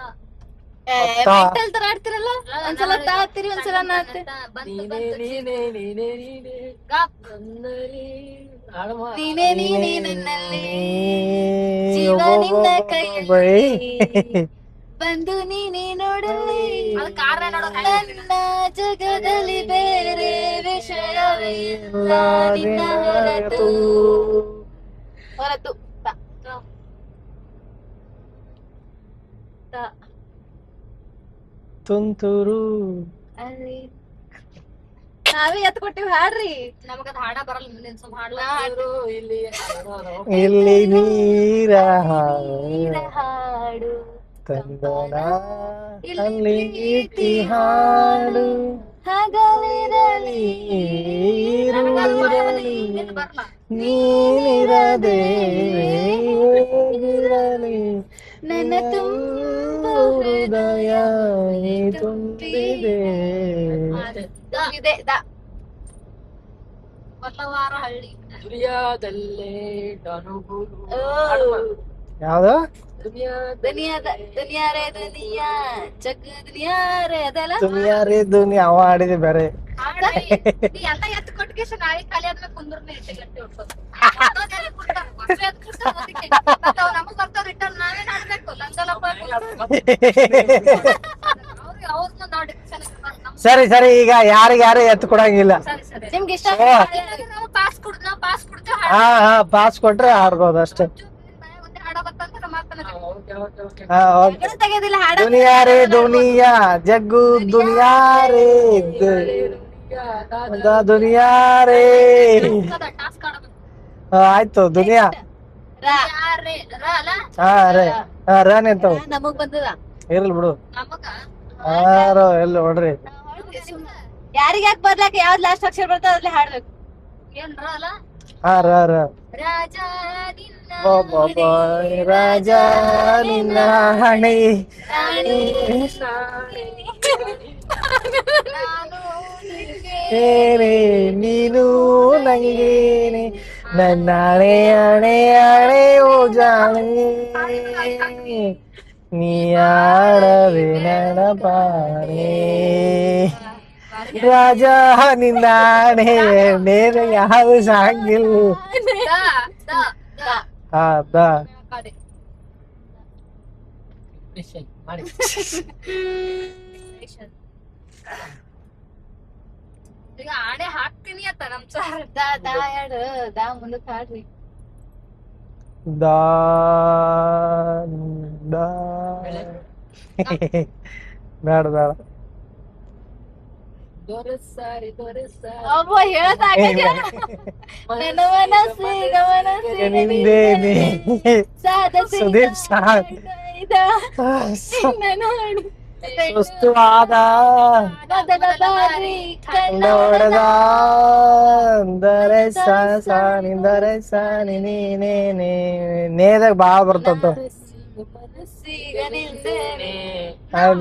ಮೆಂಟಲ್ ತರ ಆಡ್ತಿರಲ್ಲ ಒಂದ್ಸಲ ತಾ ಹತ್ತೀರಿ ಒಂದ್ಸಲ ನಾ ಹತ್ತೀರಿ ನೀನೇ ನೀನೇ ನನ್ನಲ್ಲಿ ಜೀವ ನಿನ್ನ ಕೈಯಲ್ಲಿ ಬಂದು ನೀನೇ ನೋಡಲಿ ನನ್ನ ಜಗದಲ್ಲಿ ಬೇರೆ ವಿಷಯವಿಲ್ಲ ನಿನ್ನ ಹೊರತು ತುಂತುರು ನಾವೇ ಎತ್ ಕೊಟ್ಟಿವಿ ಹಾಡ್ರಿ ನಮಗದ ಹಾಡ ಬರಲ್ಲ ಮುಂದಿನ ಸ್ವಲ್ಪ ಹಾಡ್ಲ ಇಲ್ಲಿ ನೀರ ಹಾಡು ತಂದನ ಅಲ್ಲಿ ಇಟ್ಟಿ ಹಾಡು ಹಗಲಿರಲಿ ಈರುಳಿರಲಿ ನೀನಿರದೆ ಹೇಗಿರಲಿ ನನ್ನ ತುಂಬ ಉದಯ ನೀ ತುಂಬಿದೆ. ಇದೆ ಕೊಲ್ಲವಾರ ಹಳ್ಳಿ ದುನಿಯಾದಲ್ಲೇ ನಾನು ಯಾವ್ದು ದುನಿಯಾ ರೇ ದುನಿಯಾ ಜಗ್ ದುನಿಯಾ ರೇ ಅದೆಲ್ಲ ದುನಿಯಾ ರೀ ದುನಿಯಾ ಅವ ಆಡಿದೆ ಬೇರೆ. ನೀ ಎಲ್ಲ ಎತ್ತು ಕೊಟ್ಟಿಗೆ ನಾಳೆ ಖಾಲಿ ಆದ್ಮೇಲೆ ಕುಂದ್ರನೇ 8 ಗಂಟೆ ಹೊಡ್ಕೊಂಡು ನಮಗ್ ಬರ್ತಾವ ರಿಟರ್ನ್ ನಾವೇನ್ ಆಡ್ಬೇಕು ಲಂಗಲಪ್ಪ ಅವ್ರನ್ನ ನೋಡಿ ಸರಿ ಸರಿ, ಈಗ ಯಾರು ಎತ್ತು ಕೊಡಂಗಿಲ್ಲ. ಸರಿ ಸರಿ ನಿಮ್ಗೆ ಇಷ್ಟ ನಾವು ಪಾಸ್ ಕೊಡ್ತೇವೆ ಹಾ ಹಾ, ಪಾಸ್ ಕೊಟ್ರೆ ಆಡ್ಬೋದು ಅಷ್ಟೇ. ಒಂದೇ ಹಾಡ ಬರ್ತಂತ ಮಾತನ್ನ ಹಾ, ಓಕೆ. ತೆಗೆದಿಲ್ಲ ಹಾಡ ದುನಿಯಾ ರೇ ದುನಿಯಾ ಜಗ್ಗು ದುನಿಯಾ ರೇ ದುನಿಯಾ ರೇ. ಟಾಸ್ಕ್ ಆಡಬೇಕು ಆಯ್ತು ದುನಿಯಾ. ಯಾರೇ ಅಲ್ಲ ಹಾ ರೇ ರನ್ ಎಂತವ್ ನಮಗ್ ಬಂದದ ಇರ್ಲಿ ಬಿಡು. ನಮಗ ಯಾರು ಎಲ್ಲ ಹೊಡ್ರಿ. ಯಾರಿಗ ಯಾಕೆ ಬರ್ಲಾಕ ಯಾವ್ದ್ ಲಾಸ್ಟ್ ಅಕ್ಷರ ಬರ್ತದ ಅದ್ರಲ್ಲಿ ಹಾಡ್ಬೇಕು. ಏನ್ ಅಲ್ಲ ಹಾ ರ ರಾಜ ನಿನ್ನ ರಾಜ ನಿನ್ನ ಹಣೆ ನಾನು ನಿನ್ಗೆ ಏನೇ ನೀನು ನಂಗೇನೆ ನನ್ನ ಹಣೆ ಹಣೆ ಹಣೆ ಓ ಜಾಣೆ ನೀ ಆಡದೆ ನೆನಪಾಣೆ ರಾಜ ನಿನ್ನ ಹಣೆ ಮೇಲೆ ಯಾವ ಸಾಂಗಿಲ್ಲ. ಹಾ ಮಾಡಿ ಮಾಡಿ ಈಗ ಆಡೆ ಹಾಕ್ತೀನಿ ಅಂತ ನಮ್ ಸರ್ ದಾ ಎರಡು ದಾ ಮುಂದಕ್ಕೆ ಹಾಡ್ರಿ. ದಾ ದಾ ಬೇಡ ಬೇಡ. ದೊರೆಸಾರಿ ಒಬ್ಬ ಹೇಳೋದ್ ಆಗಲ್ಲ. ನನ್ನ ಮನಸ್ಸಿ ಗಮನಸಿ ನಿಂದೇನೆ ಸಾಧಸಿ ಸುದೀಪ್ ಸಾರ್ ಇದ ನಿನ್ನ ನೋಡಿ ಸುಸ್ತು ಆದ ಮೊದಲ ಬಾರಿ ನೋಡದ ದರೆ ಸಾನಿ ದರೆ ಸಾನಿ ನೀನೇನೆ ನೇದಾಗ ಬಾಳ ಬರ್ತದ. ಮನಸ್ಸಿಗ ನಿಂದೇನೆ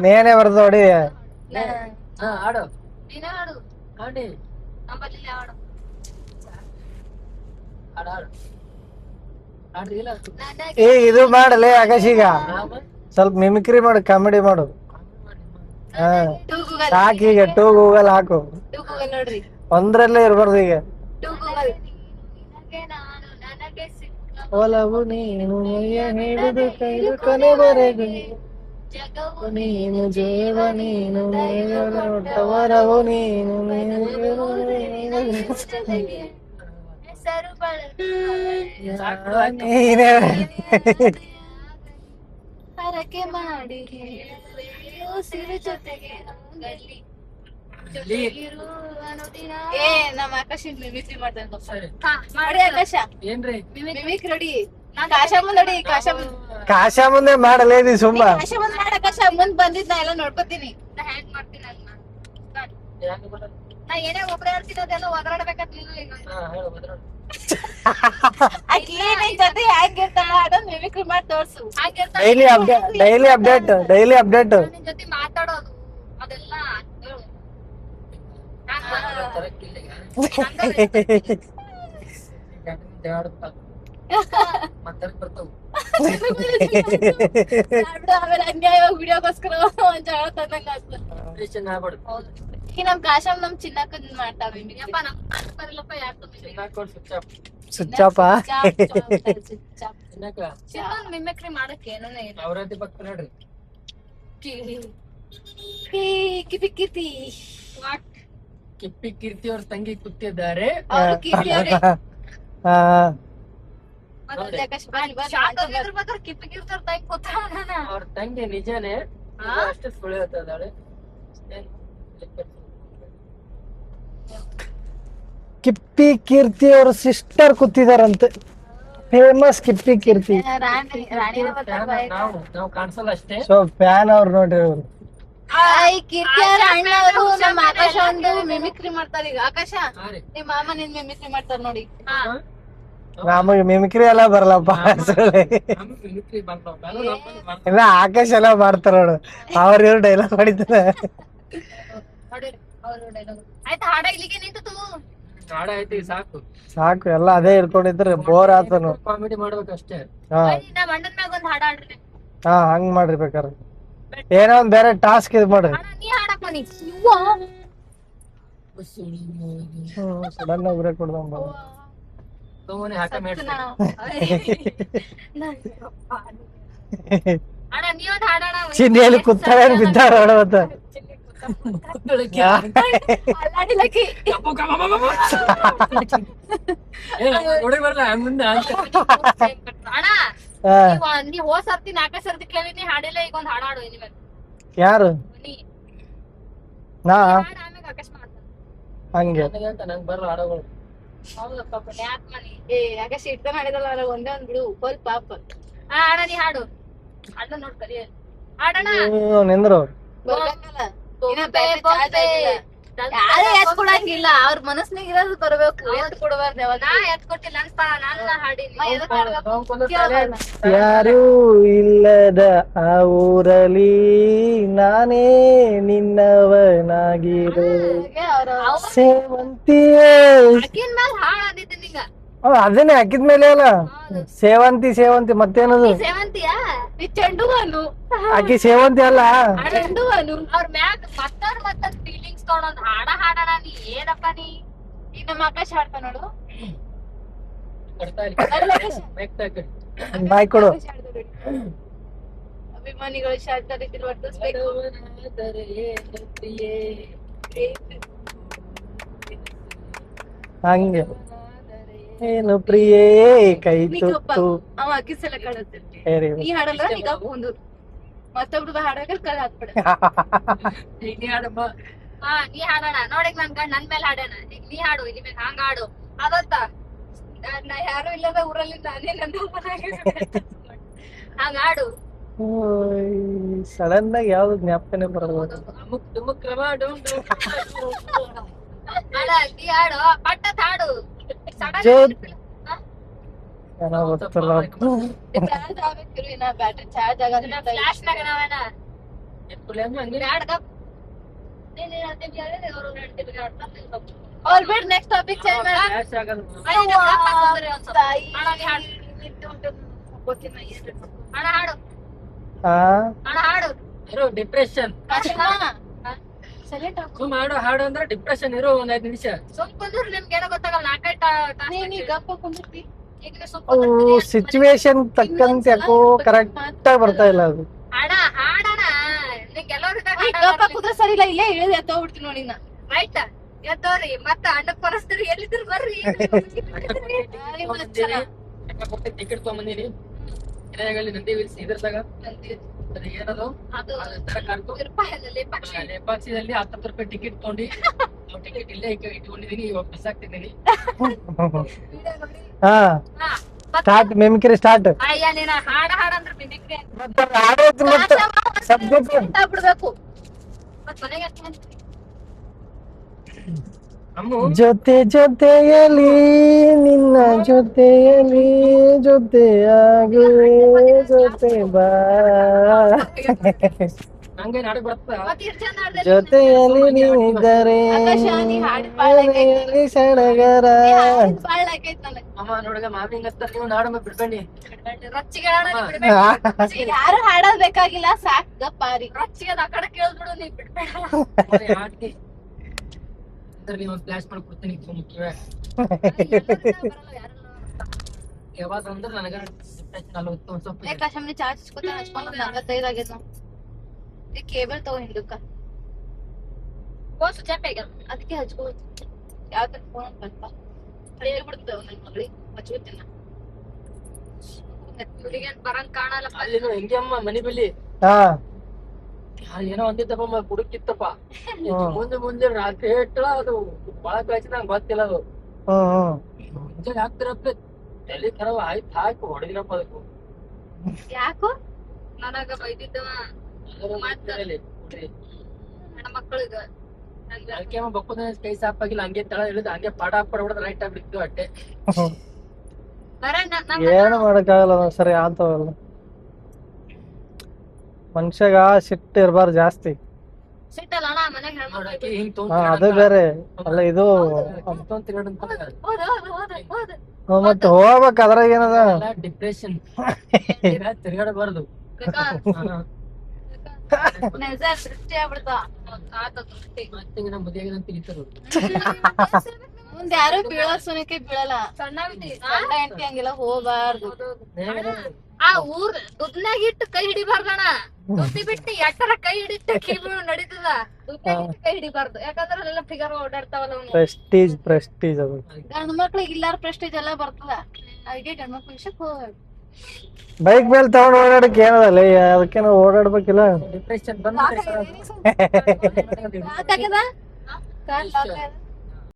ನೇನೆ ಬರ್ತದ ನೋಡಿ. ಹಾ ಆಡು ನೀನೇ ಹಾಡು ಆಡಿ ನಂಬಲ್ಲಿ ಹಾಡು ಆಡು ಆಡು ಆಡ್ರಿ ಇಲ್ಲ ಏ ಇದು ಮಾಡಲೇ ಆಕಾಶೀಗ ಸ್ವಲ್ಪ ಮಿಮಿಕ್ರಿ ಮಾಡು, ಕಾಮಿಡಿ ಮಾಡು. ಹಾ ಸಾಕ್, ಈಗ ಟೂ ಗೂಗಲ್ ಹಾಕು. ನೋಡ್ರಿ ಒಂದ್ರಲ್ಲೇ ಇರ್ಬಾರ್ದು ಈಗ. ನಿನಗೆ ನಾನು ನನಗೆ ಸಿಕ್ಕ ಒಲವು ನೀನು ಮೈಯ ಹಿಡಿದು ಕೈದು ಕೊನೆವರೆಗೂ ಜಗವು ನೀನು ಜೀವ ನೀನು ಒಟ್ಟವರವು ನೀನು ಹೆಸರು ನೀನೇ ಹರಕೆ ಮಾಡಿ ಉಸಿರು ಜೊತೆಗೆ ಹೋಗಲಿ ಜೊತೆಗಿರು ಅನುದಿನ ಏ ನಮ್ಮ ಆಕಾಶ ಮಿಮಿಕ್ರಿ ಮಾಡ್ತಾನೆ. ಸರಿ ಮಾಡಿ ಆಕಾಶ ಏನ್ರಿ ಮಿಮಿಕ್ ರೆಡಿ. ಕಾಶ ಮುಂದ್ ನೋಡಿ, ಕಾಶ ಮುಂದ್ ಕಾಶ ಮುಂದೆ ಮಾಡಲೇ ನೀ ಸುಮ್ಮ. ಕಾಶ ಮುಂದ್ ಮಾಡ. ಆಕಾಶ ಮುಂದ್ ಬಂದಿದ್ ನಾ ಎಲ್ಲ ನೋಡ್ಕೊತೀನಿ. ನಾ ಹ್ಯಾಂಗ್ ಮಾಡ್ತೀನಿ ಅದನ್ನ ಯಾಕೆ ಬರಲ್ಲ? ನಾ ಏನೇ ಒಬ್ರೇ ಹೇಳ್ತೀನಿ ಅದೆಲ್ಲ ಒದರಾಡ್ಬೇಕಂತ ನೀನು ಈಗ ಹಾ ಹೇಳು ಬದ್ರಾಡು. ಆಕಿ ನಿನ್ ಜೊತೆ ಹೆಂಗಿರ್ತಾಳ ಅದನ್ನ ಮಿಮಿಕ್ರಿ ಮಾಡಿ ತೋರ್ಸು. ಹಾಗಿರ್ತಾನೆ ಡೈಲಿ ಅಪ್ಡೇಟ್ ನಿನ್ ಜೊತೆ ಮಾತಾಡೋದು ಅದೆಲ್ಲ ಹೇಳು. ತರಕ್ಕಿಲ್ಲ ಈಗ. ಈಗ ಆಡುತ್ತಾ ಮಾತಾಡಕ್ ಬರ್ತಾವು. ಬಿಡು, ಆಮೇಲೆ ಅನ್ಯಾಯವಾಗಿ ವಿಡಿಯೋಗೋಸ್ಕರ ಒಂದ್ ಜಗಳ ತಂದಂಗ ಆಗ್ತದೆ. ಟೆನ್ಷನ್ ಆಗ್ಬಾರ್ದು. ಈಗ ನಮ್ ಕಾಶಮ್ ನಮ್ ಚಿನ್ನಕ್ಕನ್ ಮಾಡ್ತಾವ ಮಿಮಿಕ್ರಿ. ಯಪ್ಪ ನಮ್ ಬರಲ್ಲಪ್ಪ ಯಾರು ತುಂಬಿಲ್ಲ ಹಾಕೊಂಡು ಸ್ವಿಚ್ ಆಫ್ ಸುಚ್ಚಪ್ಪ ಚಿನ್ನಕ ಚಿನ್ನೊಂದು ಮಿಮಿಕ್ರಿ ಮಾಡಕ್ ಏನೂ ಇಲ್ಲ ಅವ್ರದ್ದೇ ಪಕ್ಕ ನೋಡ್ರಿ. ಕಿಪಿಕಿತಿ ಕಿಪ್ಪಿ ಕೀರ್ತಿ ಅವ್ರ ತಂಗಿ ಕೂತಿದ್ದಾರೆ. ಅವ್ರು ಕೀರ್ತಿ ಅವ್ರೆ. ಹಾ ಮತ್ತೆ ಆಕಾಶ ಬಾರಿ ಬಾರಿ ಶಾಕ್ ಆಗಿರ್ಬೇಕಾದ್ರೆ ಕಿಪ್ಪಿಗಿರ್ತಾರ ತಾಯಿ ಕೂತಾಳ ಅವ್ರ ತಂಗಿ ನಿಜಾನೇ ಹಾ? ಅಷ್ಟು ಸುಳ್ಳು ಹೇಳ್ತಾಳೆ. ಕಿಪ್ಪಿ ಕೀರ್ತಿ ಅವ್ರ ಸಿಸ್ಟರ್ ಕೂತಿದಾರಂತೆ. ಫೇಮಸ್ ಕಿಪ್ಪಿ ಕೀರ್ತಿ. ರಾಣಿನ ಬರ್ತಾರ ಬಾಯ್ಗ. ನಾವು ಕಾಣಿಸಲ್ಲ ಅಷ್ಟೇ. ಸೊ ಫ್ಯಾನ್ ಅವ್ರು ನೋಡ್ರಿ ಅವ್ರು. ಕೀರ್ತಿ ಅವ್ರ ಅಣ್ಣ ಅವರು ನಮ್ಮ ಆಕಾಶ ಒಂದು ಮಿಮಿಕ್ರಿ ಮಾಡ್ತಾರ. ಈಗ ಆಕಾಶ ಹಾ ರೀ. ನಿಮ್ ಮಾಮ ನಿನ್ ಮಿಮಿಕ್ರಿ ಮಾಡ್ತಾರ ನೋಡಿ. ಹಾ ನಮಗ್ ಮಿಮಿಕ್ರಿ ಎಲ್ಲ ಬರಲ್ಲಪ್ಪ ಇಲ್ಲ ಆಕಾಶ್ ಎಲ್ಲ ಮಾಡ್ತಾರ ನೋಡು ಅವ್ರ ಇವ್ರು ಡೈಲಾಗ್ ಹೊಡಿತಾರ ಆಯ್ತಾ ಹಾಡ ಇಲ್ಲಿಗೆ ನಿಂತು ಹಾಡ ಐತಿ ಸಾಕು ಸಾಕು ಎಲ್ಲ ಅದೇ ಇಟ್ಕೊಂಡಿದ್ರೆ ಬೋರ್ ಆತನು ಕಾಮಿಡಿ ಮಾಡ್ಬೇಕು ಅಷ್ಟೇ. ಹಾ ನಮ್ಮ ಅಣ್ಣನ ಮ್ಯಾಗ ಒಂದ್ ಹಾಡ ಆಡ್ರಿ ಹಾ ಹಂಗ್ ಮಾಡ್ರಿ ಬೇಕಾರೆ ಏನೋ ಒಂದ್ ಬೇರೆ ಟಾಸ್ಕ್ ಇದ್ ಮಾಡ್ರಿ ನೀ ಹಾಡಪ್ಪ ನೀ ಸಡನ್ ಆಗಿ ಬ್ರೇಕ್ ಕೊಡ್ದಂಗ ಸುಮ್ಮನೆ ಹಾಕ ಮೇಡ್ಸಿ. ಅಣ್ಣ ನೀವೊಂದ್ ಹಾಡೋಣ ಚಿನ್ನಿಯಲ್ಲಿ ಕುತ್ತಾರ ಬಿದ್ದಾರ ನೋಡವತ್ತ ಅಲ್ಲಾಡಿಲಕ್ಕಿ ಕಪ್ಪು ಕಮ್ಮ ಕಮ್ಮ ಕಮ್ಮ. ಏ, ನೋಡಿ ಬರ್ಲ ಮುಂದೆ ಅಂತ. ಅಣ್ಣ ಹಾ ನೀವ್ ಹೋದ್ ಸರ್ತಿ ನಾಲ್ಕೇ ಸರ್ತಿ ಕೇಳಿನಿ ಹಾಡಿಲ್ಲ ಈಗ ಒಂದ್ ಹಾಡ ಹಾಡು ಇನ್ಮೇಲೆ ಯಾರು ನೀ ನಾ ಹಾಡ್ ಆಮ್ಯಾಗ ಆಕಾಶ ಮಾಡ್ತಾನೆ ಹಂಗೆ ನನಗಂತ ನಂಗ್ ಬರಲ್ಲ ಹಾಡಗಳು. ಹೌದಪ್ಪ ಯಾಕ್ ಮನಿ ಆಕಾಶ ಇಟ್ಕೊಂಡ್ ಮಾಡಿದಲ್ಲ ಒಂದೇ ಒಂದ್ ಬಿಡು ಹೋಲ್ ಪಾಪ ಹಾ ಅಣ್ಣ ನೀ ಹಾಡು ಅಣ್ಣ ನೋಡ್ ಕಲಿಯ ಹಾಡಣ್ಣ ನಿಂದ್ರು ಬರ್ಬೇಕಲ್ಲ ಇನ್ನ ಬೊಂಬೆ, battery charge ಬೊಂಬೆ. ಆಗಿಲ್ಲ. ಯಾರು ಎತ್ ಕೊಡಂಗಿಲ್ಲ ಅವ್ರ ಮನಸ್ನಾಗ ಇರೋದು ಬರ್ಬೇಕು ಎತ್ ಕೊಡಬಾರ್ದು ಯಾವಾಗ ನಾ ಎತ್ ಕೊಟ್ಟಿಲ್ಲ ಅನ್ಸ್ತಾ ನಾನು ಹಾಡಿನಿ ನಾವ್ ಕೊಂದು talent. ಯಾರೂ ಇಲ್ಲದ ಆ ಊರಲ್ಲಿ ನಾನೇ ನಿನ್ನವನಾಗಿರೋ ಸೇವಂತಿಯೇ ಅಕ್ಕಿನ ಮ್ಯಾಲ ಹಾಡ್ ಅಂದಿದ್ದೆ ನಿಂಗ ಅದನ್ನೇ ಹಾಕಿದ್ಮೇಲೆ ಅಲ್ಲ ಸೇವಂತಿ ಸೇವಂತಿ ಮತ್ತೇನದು ಸೇವಂತಿಯಾ ನೀ ಚೆಂಡುವನು ಆಕಿ ಸೇವಂತಿ ಅಲ್ಲ ಚೆಂಡುವನು ಅವ್ರ ಮ್ಯಾಗ ಮತ್ತೊಂದ್ ಫೀಲಿಂಗ್ಸ್ ತೊಗೊಂಡ್ ಹಾಡ ಹಾಡಣ ನೀ ಏನಪ್ಪ ನೀ ಈಗ ನಮ್ಮ ಆಕಾಶ ಹಾಡ್ತಾ ನೋಡು ಕೊಡ್ತಾ ಇಲ್ಲ. Mic ತಗೊಂಡು. ಬಾಯ್ ಕೊಡು ಆಕಾಶ ಹಾಡ್ತಾ ನೋಡಿ. ಅಭಿಮಾನಿಗಳು ಶಾಂತ ರೀತಿಲಿ ವರ್ತಿಸ್ಬೇಕು ಬಡವನಾದರೆ ಏನು ಪ್ರಿಯೇ, ಹಂಗೆ ಏನು ಪ್ರಿಯೇ ಕೈ ನಿಗಪ್ಪ ತುತ್ತು ಅವ ಅಕ್ಕಿಸಲ ಕಾಣುತ್ತೆ ಹೇರಿ ನೀ ಹಾಡಲ್ಲ ನಿಗ ಒಂದು ಮತ್ತೊಬ್ರು ಹಾಡಾಗ ಕಲ್ ಹಾಕ್ಬಿಡ ಈಗ ನೀ ಹಾಡಮ್ಮ. ಹಾ ನೀ ಹಾಡೋಣ ನೋಡಿಗ್ ನನ್ ಗಂಡ ನನ್ ಮೇಲೆ ಹಾಡೋಣ ಈಗ ನೀ ಹಾಡು ಇಲ್ಲಿ ಮೇಲೆ ಹಂಗ ಹಾಡು ಅದತ್ತ ನಾ ಯಾರು ಇಲ್ಲದ ಊರಲ್ಲಿ ನಾನೇ ನನ್ನ ಹಂಗ ಹಾಡು ಸಡನ್ ಆಗಿ ಯಾವ್ದು ಜ್ಞಾಪಕನೇ ಬರಲ್ಲ ಅಮುಕ್ ತುಮುಕ್ ರವ ಡೂಮ್ ಡೂಮ್. ಹಾಡ ನೀ ಹಾಡು ಪಟ್ಟತ್ ಹಾಡು ಜೋತ್ ಏನೋ ಗೊತ್ತಿಲ್ಲ ಚಾರ್ಜ್ ಆಗ್ಬೇಕಿರು ಇನ್ನ ಬ್ಯಾಟ್ರಿ ಚಾರ್ಜ್ ಆಗೋದಿಲ್ಲ ಫ್ಲಾಶ್ ನಾಗ ನಾವೇನ ಎತ್ಕೊಳ್ಳಿ ಅಂದ್ರೆ ಹಂಗೆ. ಬ್ಯಾಡ್ ಗಪ್ ನೀನ್ ಹೇಳ್ತೀನಿ ಹೇಳಿದ್ರೆ ಅವರು ಹೇಳ್ತೀನಿ ಅವ್ರ ಬಿಡ್ ನೆಕ್ಸ್ಟ್ ಟಾಪಿಕ್ ಚೇಂಜ್ ಮಾಡ Flash ಆಗಲ್ಲ. ತಾಯಿ ಹಣ ಹಾಡು ಹಾ ಹಣ ಹಾಡು ಇರೋ ಡಿಪ್ರೆಷನ್. ಸೈಲೆಂಟ್ ಆಗು ಸುಮ್ ಹಾಡು ಹಾಡು ಅಂದ್ರೆ ಡಿಪ್ರೆಷನ್ ಇರೋ ಒಂದ್ 5 ನಿಮಿಷ. ಸುಮ್ ಕುಂದ್ರು ನಿಮ್ಗೆ ಏನೋ ಗೊತ್ತಾಗಲ್ಲ ನೀ ಗಪ್ಪ ಕುಂದಿರ್ತಿ ಈಗ ನೀವು ಸುಮ್ ಅವು ಕುಂದ್ರತೀರಿ. ಸಿಚುವೇಶನ್ ತಕ್ಕಂತೆ ಯಾಕೋ ಕರೆಕ್ಟ್ ಆಗಿ ಬರ್ತಾ ಇಲ್ಲ ಅದು ಹಣ ಹಾಡಣ ನಿಂಗೆ ಎಲ್ಲರೂ ಗಪ್ಪ ಕುದ್ರ ಸರಿ ಇಲ್ಲ ಇಲ್ಲೇ ಇಳಿದು ಎತ್ತೋಗ್ಬಿಡ್ತೀನಿ ನೋಡಿ ನಾ ರೈಟ್ ಎದ್ದೋರಿ ಮತ್ತ ಅಣ್ಣ ಪರಿಸ್ತೀರಿ ಎಲ್ಲಿದ್ರು ಬರ್ರಿ ಟಿಕೆಟ್ ತಗೊಂಬಂದಿನಿ. ಏನಾಗಲಿ ನಂದಿ ವಿಲ್ಸ್ ಇದ್ರದಾಗ ಅದು ಏನದು ಅದು ರೂಪಾಯಲ್ಲಿ ಪಕ್ಷಿ ಲೇಪಾಕ್ಷಿದಲ್ಲಿ 10 ರೂಪಾಯಿ ಟಿಕೆಟ್ ತಗೊಂಡು ಟಿಕೆಟ್ ಇಲ್ಲೇ ಇಟ್ಕೊಂಡಿದೀನಿ. ಇವಾಗ ಮಿಸ್ ಆಗ್ತಿದ್ದೀನಿ. ಹಾ ಸ್ಟಾರ್ಟ್ ಮಿಮಿಕ್ರಿ ಸ್ಟಾರ್ಟ್ ಅಯ್ಯ ನೀನ ಹಾಡ ಹಾಡಂದ್ರ ಮಿಮಿಕ್ರಿ ಸಬ್ಜೆಕ್ಟ್ ಬಿಡ್ಬೇಕು ಮತ್ ಮನೆಗೆ ಅಷ್ಟೇ ಅಮ್ಮು ಜೊತೆ ಜೊತೆಯಲಿ ನಿನ್ನ ಜೊತೆಯಲಿ ಜೊತೆಯಾಗುವೆ ಜೊತೆ ಬಾ ನಂಗೆ ನಾಟಕ ಬರುತ್ತಾ? ಮತ್ ಇಷ್ಟ್ ಚಂದ ಹಾಡ್ದೆ ಜೊತೆಯಲ್ಲಿ ನೀನಿದ್ದರೆ ಆಕಾಶ, ನೀ ಹಾಡಿದ್ ಬಾಳ್ ಆಗೈತೆ. ಮನೆಯಲ್ಲಿ ಸಡಗರ ಬಾಳ್ ಆಗೈತ್ ನನಗ್ ಅಮ್ಮ ನೋಡಗ ಮಾವಿಂಗ್ ಹತ್ತ ನೀವು ನಾಡಮ್ಮ ಬಿಡ್ಬೇಡಿ. ರೊಚ್ಚಿಗೆ ಹಾಡ ನೀ ಬಿಡ್ಬೇಡ ಯಾರು ಹಾಡೋದ್ ಬೇಕಾಗಿಲ್ಲ ಸಾಕ್ ಗಪ್ಪಾರಿ ರೊಚ್ಚಿಗೆ ಅದ್ ಆ ಕಡೆ ಕೇಳ್ಬಿಡು ನೀ ಬಿಡ್ಬೇಡ ಆಡ್ತಿ ಅಂದ್ರೆ ನೀವು ಫ್ಲಾಶ್ ಮಾಡಿ ಕೊಡ್ತೀನಿ ಮುಖ್ಯವೇ. ಯಾವಾಗ ಅಂದ್ರೆ ನನಗ ಡಿಪ್ರೆಷನ್ ಅಲ್ಲವತ್ತು ಒಂದ್ ಸ್ವಲ್ಪ ಆಕಾಶ ಮನೆ ಚಾರ್ಜ್ ಹಚ್ಕೊತ ಹಚ್ಕೊಂಡು 45 ಆಗೈತ್ ನಾವು ಈ ಕೇಬಲ್ ತಗೋ ಹಿಂದಕ್ಕ ಫೋನ್ ಸ್ವಿಚ್ ಆಫ್ ಆಗ್ಯಾದ ಅದಕ್ಕೆ ಹಚ್ಕೋತ ಯಾವ್ದ್ರ ಫೋನ್ ಬಂತ ಹೇಳಿ ಬಿಡ್ತೇವೆ ನನ್ ಮಗಳಿಗೆ ಹಚ್ಕೋತೀನಿ ಹುಡುಗನ್ ಬರಂಗ್ ಕಾಣಲ್ಲ ಅಲ್ಲಿ ಹೆಂಗೆ ಅಮ್ಮ ಮನಿ ಬಲ್ಲಿ ಹಾ ಏನೋ ಅಂದಿದ್ದಪ್ಪ ಕುಡುಕಿತ್ತಪ್ಪ ಮುಂದೆ ಮುಂದೆ ರಾತ್ರಿ ಇಟ್ಟ ಅದು ಬಾಳ ಕಾಯ್ಸಿ ನಂಗೆ ಗೊತ್ತಿಲ್ಲ ಅದು ಮುಂಜಾನೆ ಹಾಕ್ತಿರಪ್ಪ ತಲೆ ಖರಾಬ್ ಆಯ್ತು ಹಾಕಿ ಹೊಡೆದಿರಪ್ಪ ಅದಕ್ಕೂ ಯಾಕೋ ನನಗ ಬೈದಿದ್ದವ ನನ್ನ ಮಕ್ಕಳಿಗ ಅದಕ್ಕೆ ಬಕ್ಕದ ಕೈ ಸಾಪ್ ಆಗಿಲ್ಲ ಹಂಗೆ ತಳ ಇಳಿದು ಹಂಗೆ ಪಾಡ ಹಾಕ್ಬಿಡ ರೈಟ್ ಆಗ್ಬಿಡ್ತು ಅಟ್ಟೆ ಬರೇ ಏನು ಮಾಡಕ್ಕಾಗಲ್ಲ ಸರಿ ಆತವಲ್ಲ. ಮನುಷ್ಯಾಗ ಸಿಟ್ಟು ಇರ್ಬಾರ್ದು ಜಾಸ್ತಿ. ಸಿಟ್ಟಲ್ಲ ಅಣ್ಣ ಮನೆಗೆ ಹೇಳ್ಬೋದು. ನೋಡಕ್ಕೆ ಹಿಂಗ್ ಹಾ ಅದು ಬೇರೆ ಅಲ್ಲ ಇದು. ಮತ್ತೆ ಹೋಗ್ಬೇಕು ಅದ್ರಾಗ ಏನದ. ಡಿಪ್ರೆಷನ್ ತಿರ್ಗಾಡಬಾರ್ದು. ನಿಜ ದೃಷ್ಟಿ ಆಗ್ಬಿಡ್ತಾವ. ಆತ ದೃಷ್ಟಿ. ಮತ್ತೆ ನಮ್ಮ ಮದುವೆಗೆ ನಾನು ತಿಳಿತರು. ಮುಂದೆ ಯಾರು ಬೀಳೋ ಸುನಕ್ಕೆ ಬೀಳಲ್ಲ. ಸಣ್ಣ ಬಿಟ್ಟಿ ಗಂಡ ಹೆಂಡತಿ ಹಂಗೆಲ್ಲ ಹೋಗ್ಬಾರ್ದು. ಆ ಊರ್ ದುಡ್ನಾಗ ಇಟ್ಟು ಕೈ ಹಿಡಿಬಾರ್ದಣ್ಣ. ದುಡ್ಡಿ ಬಿಟ್ಟು ಎಟ್ಟರ ಕೈ ಹಿಡಿತ ನಡೀತದ. ದುಡ್ನಾಗ ಇಟ್ಟು ಕೈ ಹಿಡಿಬಾರ್ದು. ಯಾಕಂದ್ರ ಅಲ್ಲೆಲ್ಲ ಫಿಗರ್ ಓಡಾಡ್ತಾವಲ್ಲ ಅವ್ನು. ಪ್ರೆಸ್ಟೀಜ್ ಅದು. ಗಂಡ ಮಕ್ಳಿಗೆ ಇಲ್ಲಾರ ಪ್ರೆಸ್ಟೇಜ್ ಎಲ್ಲ ಬರ್ತದ. ಅದಕ್ಕೆ ಗಂಡ ಮಕ್ಳ ವಿಷಯಕ್ಕೆ ಹೋಗ್ಬೇಕು. ಬೈಕ್ ಮೇಲೆ ತಗೊಂಡ್ ಓಡಾಡಕ್ ಏನದಲ್ಲ, ಅದಕ್ಕೆ ನಾವು ಓಡಾಡ್ಬೇಕಿಲ್ಲ. ಡಿಪ್ರೆಷನ್ ಬಂದ್ರೆ ಯಾಕಾಗ್ಯದ? ಕಾಲ್ ಲಾಕ್ ಆಗ್ಯದ?